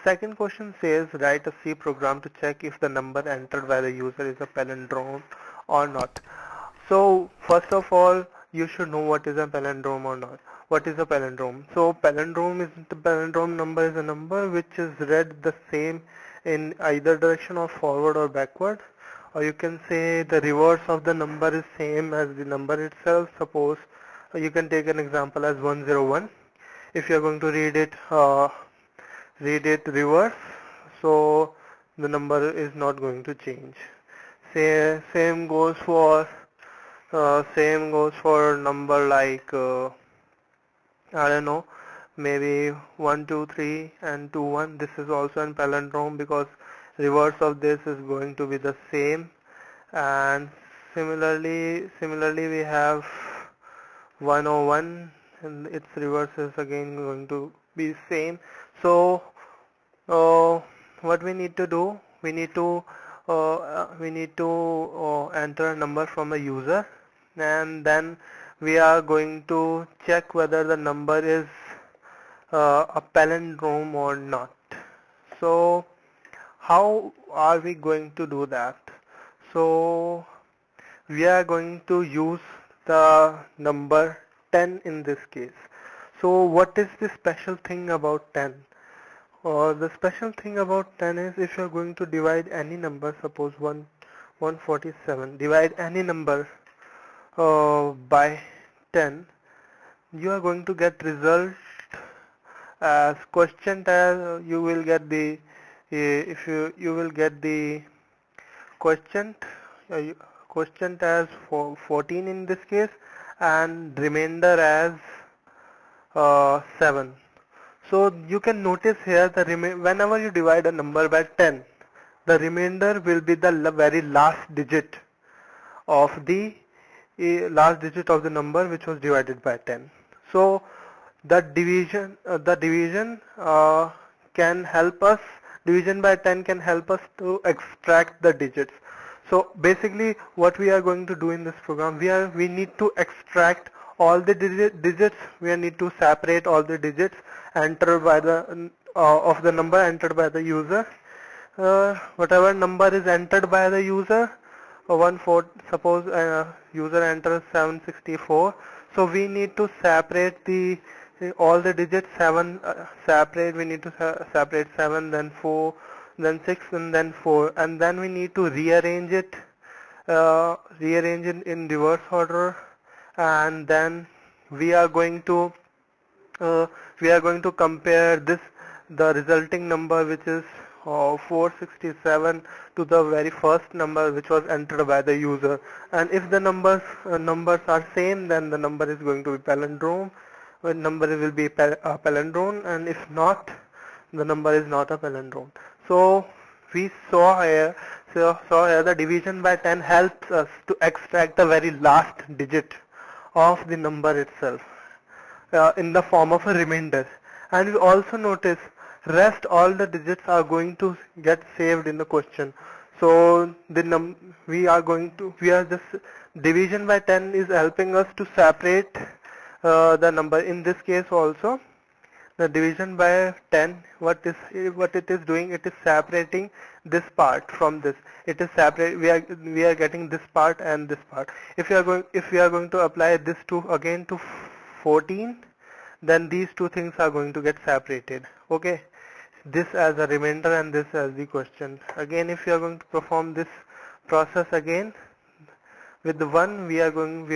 second question says write a C program to check if the number entered by the user is a palindrome or not. So first of all, you should know what is a palindrome or not. What is a palindrome? So palindrome number is a number which is read the same in either direction or forward or backward. Or you can say the reverse of the number is same as the number itself. Suppose you can take an example as 101. If you are going to read it reverse, so the number is not going to change. Same goes for number like I don't know, maybe 1 2 3 and 2 1. This is also an palindrome because reverse of this is going to be the same. And similarly we have 101 and its reverse is again going to be same. So what we need to do, we need to enter a number from a user, and then we are going to check whether the number is a palindrome or not. So how are we going to do that? So we are going to use the number 10 in this case. So what is the special thing about 10? The special thing about 10 is if you are going to divide any number, suppose 147, divide any number by 10, you are going to get result as quotient as you will get the if you will get the quotient quotient as 14 in this case, and remainder as 7. So you can notice here whenever you divide a number by 10, the remainder will be the very last digit of the number which was divided by 10. So the division can help us. Division by 10 can help us to extract the digits. So basically, what we are going to do in this program, we need to extract all the digits. We need to separate all the digits entered by the of the number entered by the user. Whatever number is entered by the user, suppose user enters 764, so we need to separate the all the digits 7 separate. We need to separate 7, then 4, then 6, and then 4, and then we need to rearrange it in reverse order, and then we are going to uh, compare the resulting number, which is 467, to the very first number which was entered by the user. And if the numbers are same, then the number is going to be palindrome. When number will be a palindrome, and if not, the number is not a palindrome. So we saw here the division by 10 helps us to extract the very last digit of the number itself in the form of a remainder. And we also notice rest all the digits are going to get saved in the question. So we are just division by 10 is helping us to separate the number. In this case also, the division by 10, what it is doing, it is separating this part from this. It is separate. We are getting this part and this part. If we are going to apply this to again to 14, then these two things are going to get separated. Okay, this as a remainder and this as the question. Again, if you are going to perform this process again with the 1, we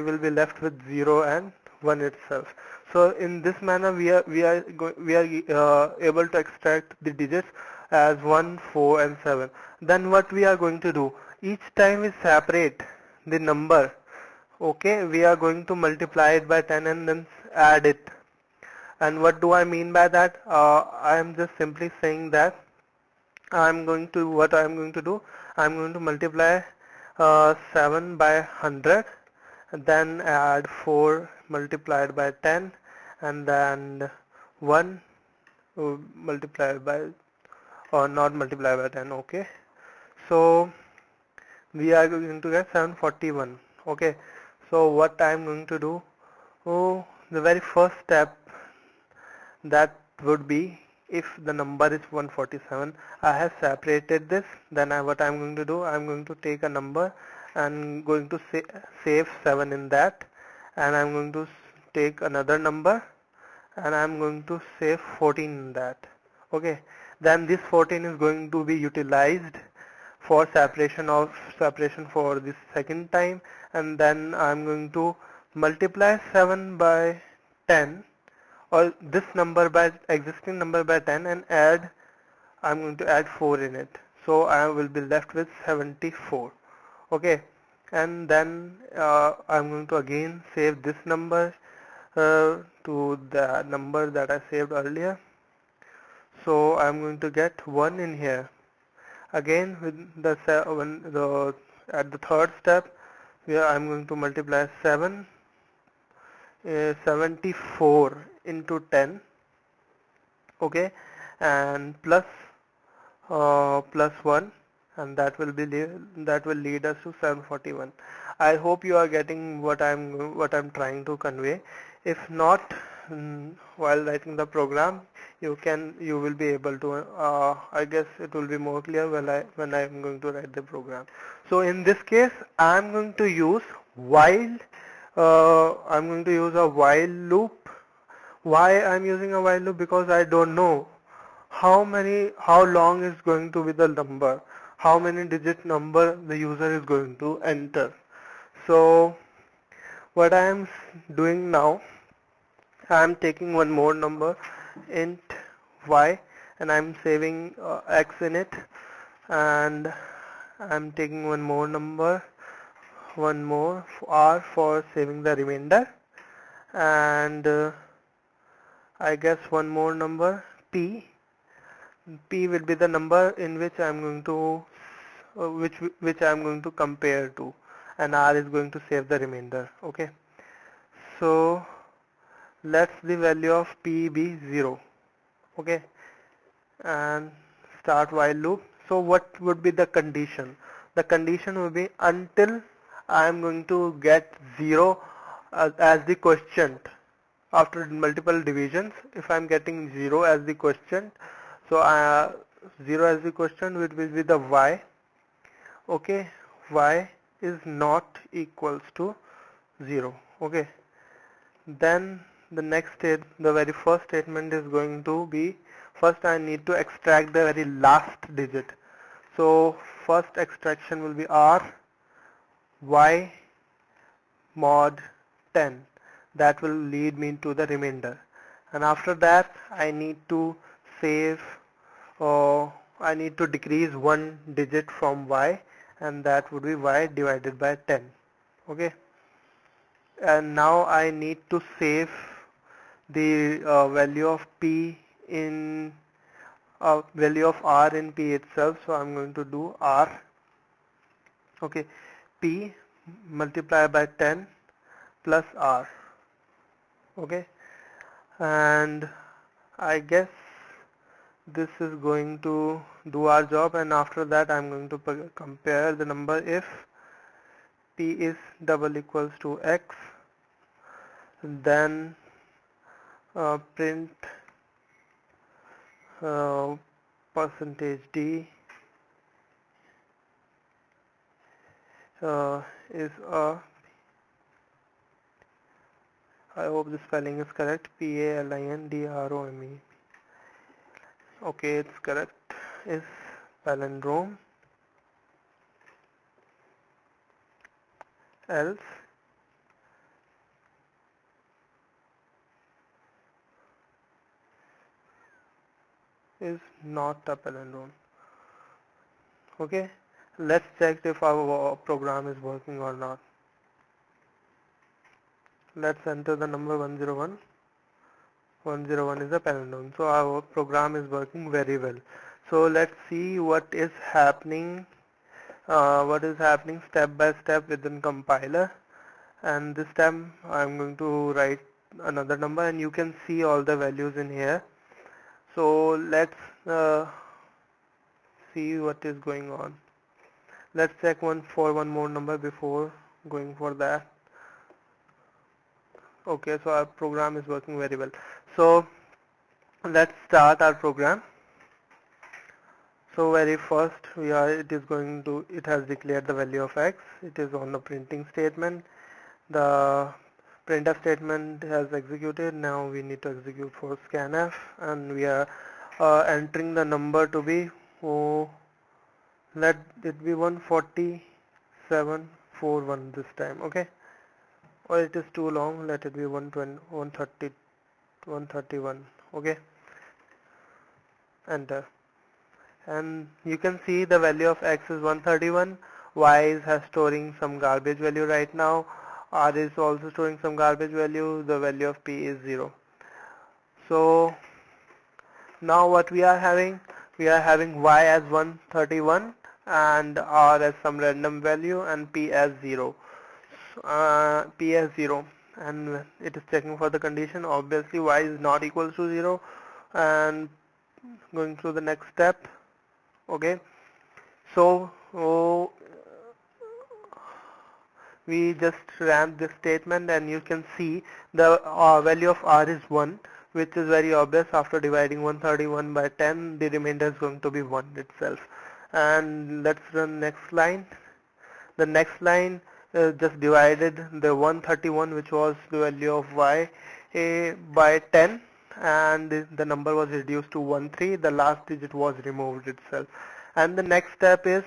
will be left with 0 and 1 itself. So in this manner we are able to extract the digits as 1, 4, and 7. Then what we are going to do, each time we separate the number, okay, we are going to multiply it by 10 and then add it. And what do I mean by that? I am just simply saying that what I am going to do, I am going to multiply 7 by 100, and then add 4 multiplied by 10, and then 1 multiplied by, or not multiplied by 10. Okay, so we are going to get 741. Okay, so what I am going to do, the very first step, that would be if the number is 147, I have separated this. Then what I'm going to do, I'm going to take a number and going to save 7 in that, and I'm going to take another number and I'm going to save 14 in that. Okay, then this 14 is going to be utilized for separation for this second time, and then I'm going to multiply 7 by 10, or this number by existing number by 10, and I'm going to add 4 in it. So I will be left with 74. Okay, and then I'm going to again save this number to the number that I saved earlier. So I'm going to get 1 in here. Again with at the third step, where I'm going to multiply 74 into 10. Okay, and plus 1, and that will lead us to 741. I hope you are getting what I'm trying to convey. If not, while writing the program, you will be able to, I guess it will be more clear when I'm going to write the program. So in this case, I'm going to use a while loop. Why I'm using a while loop? Because I don't know how long is going to be the number, how many digit number the user is going to enter. So what I am doing now, I am taking one more number, int y, and I'm saving x in it, and I'm taking one more number, one more r for saving the remainder, and I guess one more number p. P will be the number in which I'm going to which I'm going to compare to, and R is going to save the remainder. Okay, so let's the value of P be 0. Okay, and start while loop. So what would be the condition? The condition will be until I am going to get 0 as the quotient after multiple divisions. If I'm getting 0 as the quotient, so 0 as the quotient which will be the y. Okay, y is not equals to 0. Okay, then the very first statement is going to be, first I need to extract the very last digit. So first extraction will be r y mod 10. That will lead me to the remainder, and after that I need to save, or I need to decrease one digit from y, and that would be y divided by 10. Okay, and now I need to save the value of p in value of r in p itself. So I'm going to do r. Okay, p multiply by 10 plus r. Okay, and I guess this is going to do our job, and after that I'm going to compare the number. If p is double equals to x, then print percentage d is a, I hope the spelling is correct, PALINDROME. Okay, it's correct, is palindrome, else is not a palindrome. Okay, let's check if our program is working or not. Let's enter the number 101. 101 is a palindrome, so our program is working very well. So let's see what is happening step by step within compiler. And this time I'm going to write another number, and you can see all the values in here. So let's see what is going on. Let's check one more number before going for that. Okay, so our program is working very well. So Let's start our program. So very first it has declared the value of x. It is on the printing statement. The printf statement has executed. Now we need to execute for scanf, and we are entering the number to be, oh, let it be 14741 this time, okay? Or it is too long, let it be 120, 130, 131, okay? Enter. And you can see the value of x is 131, y has storing some garbage value right now, r is also storing some garbage value, the value of p is 0. So now what we are having y as 131 and r as some random value and p as 0. P as 0, and it is checking for the condition. Obviously y is not equal to 0, and going through the next step. Okay, so we just ran this statement, and you can see the value of r is 1, which is very obvious. After dividing 131 by 10, the remainder is going to be 1 itself. And let's run next line. The next line just divided the 131, which was the value of y, by 10, and the number was reduced to 13. The last digit was removed itself. And the next step is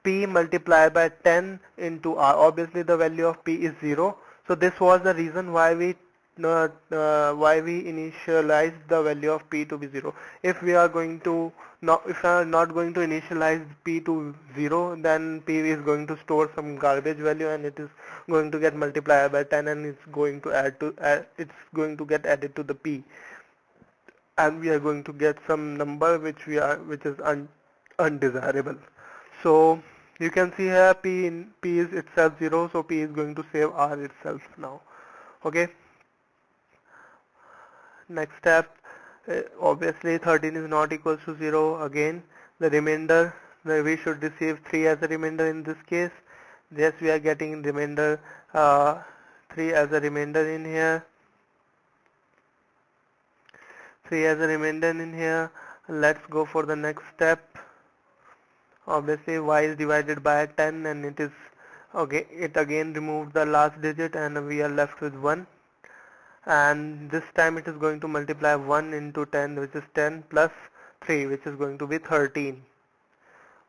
p multiplied by 10 into r. Obviously the value of p is 0. So this was the reason why we initialized the value of p to be 0. If we are going to if I am not going to initialize p to 0, then p is going to store some garbage value, and it is going to get multiplied by 10, and it's going to it's going to get added to the p, and we are going to get some number which is undesirable. So you can see here p is itself 0, so p is going to save r itself now. Okay. Next step, obviously 13 is not equals to 0. Again, the remainder, we should receive 3 as a remainder in this case. Yes, we are getting remainder, 3 as a remainder in here. 3 as a remainder in here. Let's go for the next step. Obviously y is divided by 10, and it again removed the last digit, and we are left with 1. And this time it is going to multiply 1 into 10, which is 10, plus 3, which is going to be 13.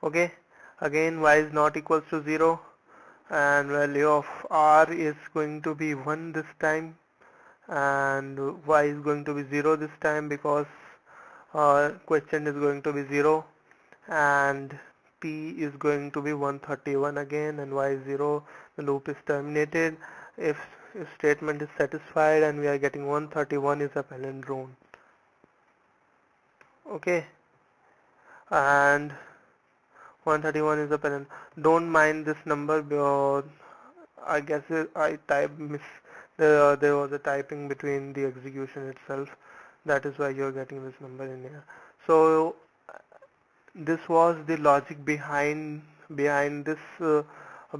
Okay, again y is not equals to 0, and value of r is going to be 1 this time, and y is going to be 0 this time, because question is going to be 0, and p is going to be 131 again, and y is 0. The loop is terminated. If statement is satisfied and we are getting 131 is a palindrome. Okay, and 131 is a palindrome. Don't mind this number, because I guess I typed there was a typing between the execution itself. That is why you're getting this number in here. So this was the logic behind this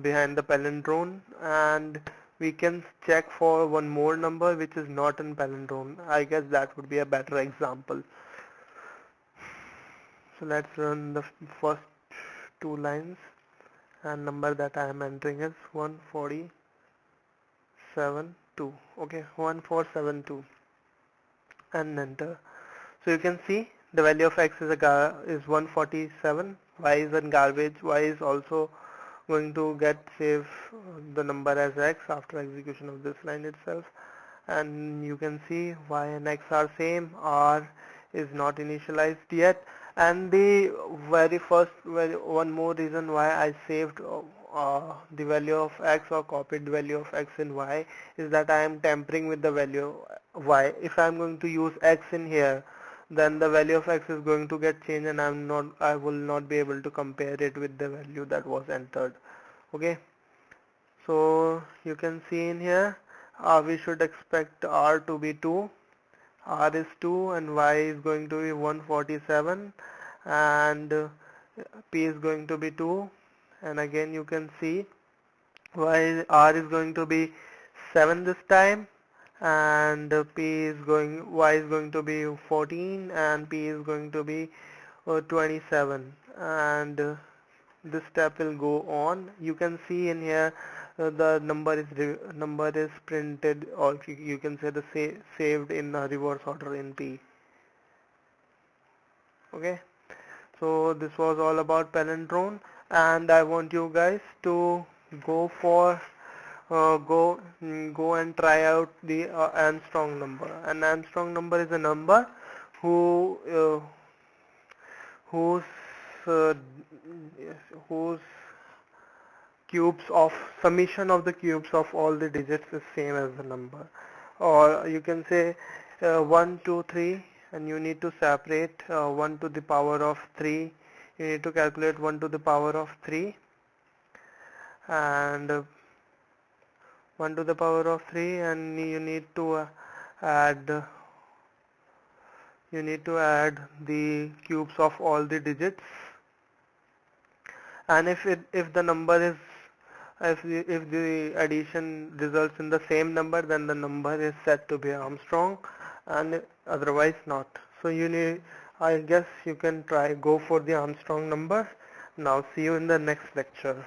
behind the palindrome, and we can check for one more number which is not in palindrome. I guess that would be a better example. So let's run the first two lines, and number that I am entering is 1472. Okay, 1472, and enter. So you can see the value of x is 147. Y is in garbage. Y is also going to save the number as x after execution of this line itself. And you can see y and x are same. R is not initialized yet. And the one more reason why I saved the value of x, or copied value of x in y, is that I am tampering with the value y. If I am going to use x in here, then the value of x is going to get changed, and I will not be able to compare it with the value that was entered. Okay, so you can see in here we should expect r to be 2, r is 2, and y is going to be 147, and p is going to be 2, and again you can see r is going to be 7 this time, and y is going to be 14 and p is going to be 27, and this step will go on. You can see in here the number is printed, or you can say the saved in the reverse order in p. Okay, so this was all about palindrome, and I want you guys to go for go and try out the Armstrong number. An Armstrong number is a number who whose uh, whose cubes of summation of the cubes of all the digits is same as the number, or you can say 1 2 3, and you need to separate 1 to the power of 3. You need to calculate 1 to the power of 3, and 1 to the power of 3, and add you need to add the cubes of all the digits, and if the number is if the addition results in the same number, then the number is said to be Armstrong, and otherwise not. So I guess you can go for the Armstrong number. Now see you in the next lecture.